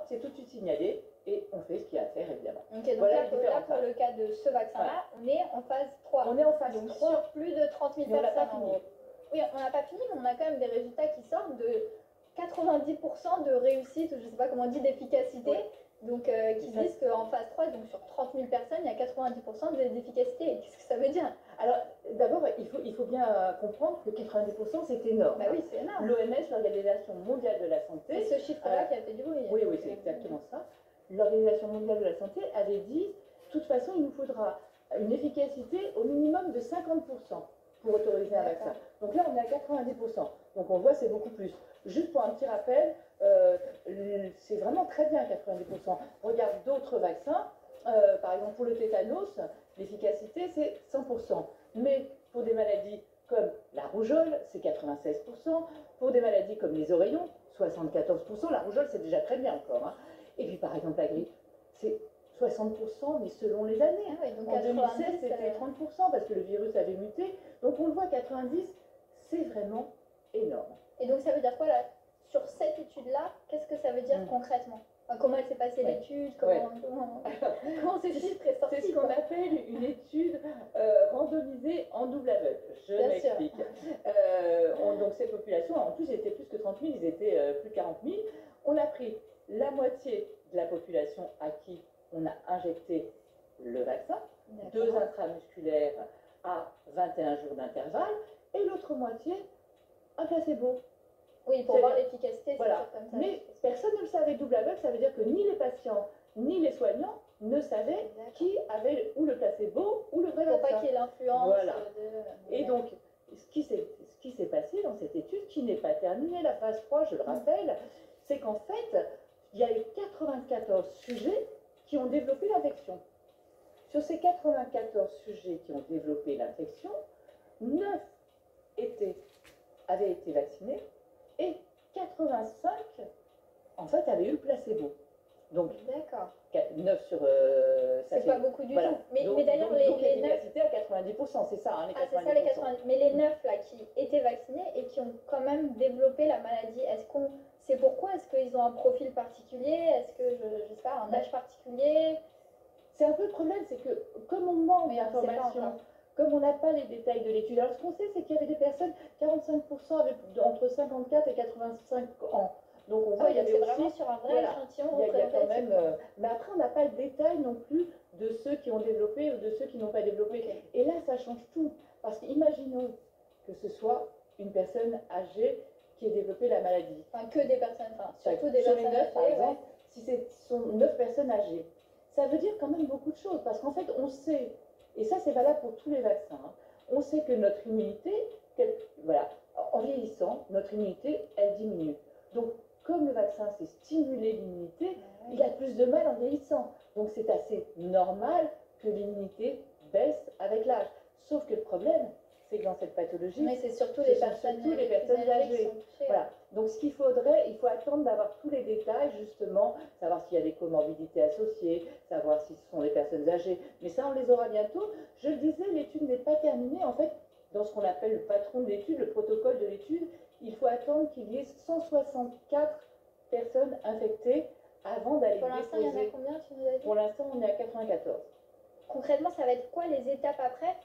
c'est tout de suite signalé et on fait ce qu'il y a à faire, évidemment. Ok, donc Voilà là, pour le cas de ce vaccin-là, on est en phase 3. On est en phase donc 3. sur plus de 30 000 Mais on n'a personnes. pas fini. Oui, on n'a pas fini, mais on a quand même des résultats qui sortent de 90% de réussite, ou je ne sais pas comment on dit, d'efficacité. Ouais. Donc, qui disent qu'en phase 3, donc sur 30 000 personnes, il y a 90% d'efficacité. Et qu'est-ce que ça veut dire? Alors, d'abord, il faut bien comprendre que 90%, c'est énorme. Bah oui, c'est énorme. L'OMS, l'Organisation mondiale de la santé... C'est ce chiffre-là qui a fait du bruit. Oui, oui, c'est exactement ça. L'Organisation mondiale de la santé avait dit, de toute façon, il nous faudra une efficacité au minimum de 50% pour autoriser un vaccin. Donc là, on est à 90%. Donc on voit, c'est beaucoup plus. Juste pour un petit rappel, c'est vraiment très bien 90%. Regarde d'autres vaccins, par exemple pour le tétanos, l'efficacité c'est 100%. Mais pour des maladies comme la rougeole, c'est 96%. Pour des maladies comme les oreillons, 74%. La rougeole, c'est déjà très bien encore. Hein. Et puis par exemple la grippe, c'est 60%, mais selon les années. Hein. Oui, donc en 2016, c'était 30% parce que le virus avait muté. Donc on le voit, 90, c'est vraiment énorme. Et donc ça veut dire quoi là? Sur cette étude-là, qu'est-ce que ça veut dire concrètement? Enfin, comment elle s'est passée l'étude? Comment ces chiffres est sorti? C'est ce qu'on appelle une étude randomisée en double aveugle. Je m'explique. Donc ces populations, en plus, ils étaient plus que 30 000, ils étaient plus de 40 000. On a pris la moitié de la population à qui on a injecté le vaccin, 2 intramusculaires à 21 jours d'intervalle, et l'autre moitié, un placebo. Oui, pour voir l'efficacité, voilà. Comme ça. Mais personne ne le savait, double aveugle, ça veut dire que ni les patients, ni les soignants ne savaient qui avait ou le placebo ou le vrai vaccin. Pour pas qu'il y ait l'influence. Voilà. Et donc, ce qui s'est passé dans cette étude, qui n'est pas terminée, la phase 3, je le rappelle, c'est qu'en fait, il y a eu 94 sujets qui ont développé l'infection. Sur ces 94 sujets qui ont développé l'infection, 9 avaient été vaccinés et 85 en fait avaient eu le placebo. Donc 9 sur c'est pas beaucoup du tout. Mais d'ailleurs les 9 à 90%, c'est ça hein, les 90%. C'est ça les 90%. Mais les 9 là qui étaient vaccinés et qui ont quand même développé la maladie, est-ce qu'on sait pourquoi? Est-ce qu'ils ont un profil particulier? Est-ce que je sais pas, un âge particulier? C'est un peu le problème, c'est que comme on manque d'informations, comme on n'a pas les détails de l'étude, alors ce qu'on sait, c'est qu'il y avait des personnes, 45% avaient entre 54 et 85 ans. Donc on voit, il y avait aussi, vraiment sur un vrai échantillon il y a quand même, mais après on n'a pas le détail non plus de ceux qui ont développé ou de ceux qui n'ont pas développé. Et là, ça change tout, parce qu'imaginons que ce soit une personne âgée qui ait développé la maladie. Enfin, que des personnes, surtout des personnes âgées, par exemple, si ce sont 9 personnes âgées. Ça veut dire quand même beaucoup de choses, parce qu'en fait, on sait, et ça c'est valable pour tous les vaccins, hein, on sait que notre immunité, voilà, en vieillissant, notre immunité, elle diminue. Donc, comme le vaccin, c'est stimuler l'immunité, il a plus de mal en vieillissant. Donc, c'est assez normal que l'immunité baisse avec l'âge. Sauf que le problème, c'est que dans cette pathologie, c'est surtout les personnes âgées. Voilà. Donc, ce qu'il faudrait, il faut attendre d'avoir tous les détails, justement, savoir s'il y a des comorbidités associées, savoir si ce sont les personnes âgées. Mais ça, on les aura bientôt. Je le disais, l'étude n'est pas terminée. En fait, dans ce qu'on appelle le patron de l'étude, le protocole de l'étude, il faut attendre qu'il y ait 164 personnes infectées avant d'aller déposer. Pour l'instant, il y en a combien, tu nous as dit? Pour l'instant, on est à 94. Concrètement, ça va être quoi les étapes après?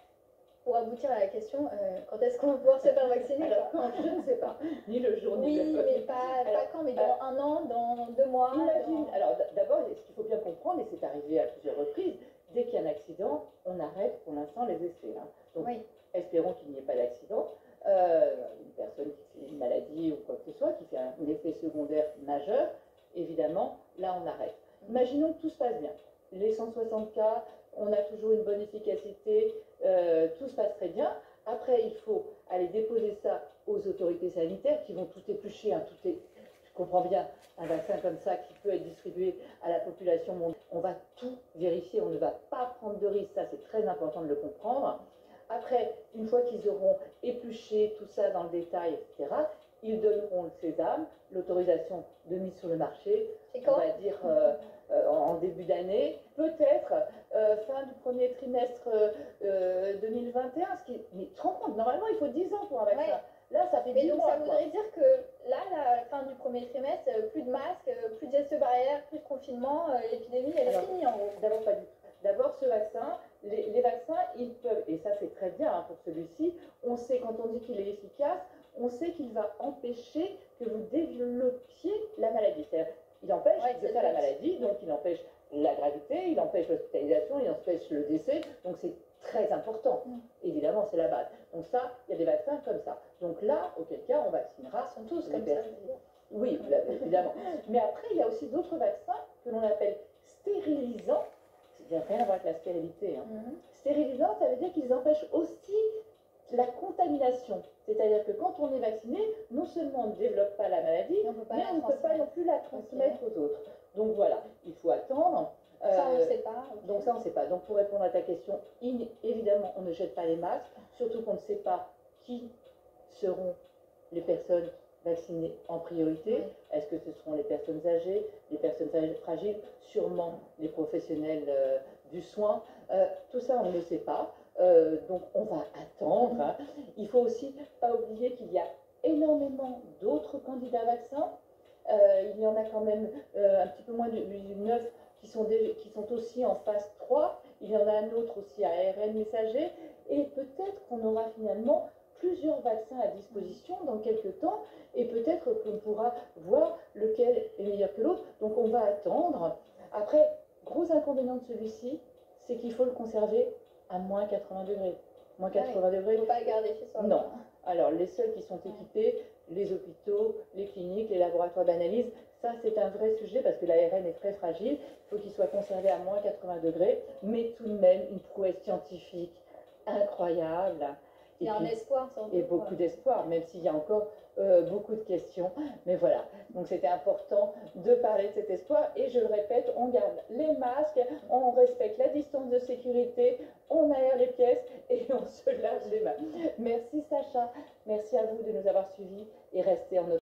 Pour aboutir à la question, quand est-ce qu'on va pouvoir se faire vacciner? Alors, quand, je ne sais pas, ni le jour, ni le mais pas quand, mais dans un an, dans 2 mois. Imagine, alors d'abord, ce qu'il faut bien comprendre, et c'est arrivé à plusieurs reprises, dès qu'il y a un accident, on arrête pour l'instant les essais. Hein. Donc, espérons qu'il n'y ait pas d'accident. Une personne qui fait une maladie ou quoi que ce soit, qui fait un effet secondaire majeur, évidemment, là on arrête. Imaginons que tout se passe bien. Les 160 cas, on a toujours une bonne efficacité, tout se passe très bien. Après, il faut aller déposer ça aux autorités sanitaires qui vont tout éplucher. Hein, tu comprends bien, un vaccin comme ça qui peut être distribué à la population mondiale. On va tout vérifier, on ne va pas prendre de risques, ça c'est très important de le comprendre. Après, une fois qu'ils auront épluché tout ça dans le détail, etc., ils donneront le sésame, l'autorisation de mise sur le marché, on va dire en début d'année, peut-être fin du premier trimestre 2021. Mais tu te rends compte, normalement il faut 10 ans pour un vaccin. Là, ça fait Mais 10 donc mois. ça voudrait dire que là, à la fin du premier trimestre, plus de masques, plus de gestes barrières, plus de confinement, l'épidémie, elle est finie en gros. D'abord, pas du tout. D'abord, ce vaccin, les vaccins, ils peuvent, et ça c'est très bien pour celui-ci, on sait, quand on dit qu'il est efficace, on sait qu'il va empêcher que vous développiez la maladie. C'est-à-dire, il empêche de faire la maladie, donc il empêche la gravité, il empêche l'hospitalisation, il empêche le décès, donc c'est très important. Évidemment, c'est la base. Donc ça, il y a des vaccins comme ça. Donc là, auquel cas, on vaccinera. Ils sont tous comme ça. Oui, évidemment. Mais après, il y a aussi d'autres vaccins que l'on appelle stérilisants. Ça n'a rien à voir avec la stérilité. Stérilisants, ça veut dire qu'ils empêchent aussi la contamination. C'est-à-dire que quand on est vacciné, non seulement on ne développe pas la maladie, mais on ne peut pas non plus la transmettre aux autres. Donc voilà, il faut attendre. Ça, on ne sait pas. Donc ça, on ne sait pas. Donc pour répondre à ta question, évidemment, on ne jette pas les masques, surtout qu'on ne sait pas qui seront les personnes vaccinées en priorité. Est-ce que ce seront les personnes âgées, les personnes fragiles, sûrement les professionnels du soin. Tout ça, on ne le sait pas. Donc on va attendre. Il faut aussi pas oublier qu'il y a énormément d'autres candidats vaccins. Il y en a quand même un petit peu moins de 9 qui sont aussi en phase 3. Il y en a un autre aussi à ARN messager. Et peut-être qu'on aura finalement plusieurs vaccins à disposition dans quelques temps. Et peut-être qu'on pourra voir lequel est meilleur que l'autre. Donc on va attendre. Après, gros inconvénient de celui-ci, c'est qu'il faut le conserver à moins 80 degrés. Moins 80 degrés. Il ne faut pas le garder chez soi. Non. Alors, les seuls qui sont équipés, les hôpitaux, les cliniques, les laboratoires d'analyse, ça c'est un vrai sujet parce que l'ARN est très fragile. Il faut qu'il soit conservé à moins 80 degrés, mais tout de même une prouesse scientifique incroyable. Il y a un espoir, surtout. Et beaucoup d'espoir, même s'il y a encore beaucoup de questions. Mais voilà, donc c'était important de parler de cet espoir. Et je le répète, on garde les masques, on respecte la distance de sécurité, on aère les pièces et on se lave les mains. Merci Sacha, merci à vous de nous avoir suivis et restez en notre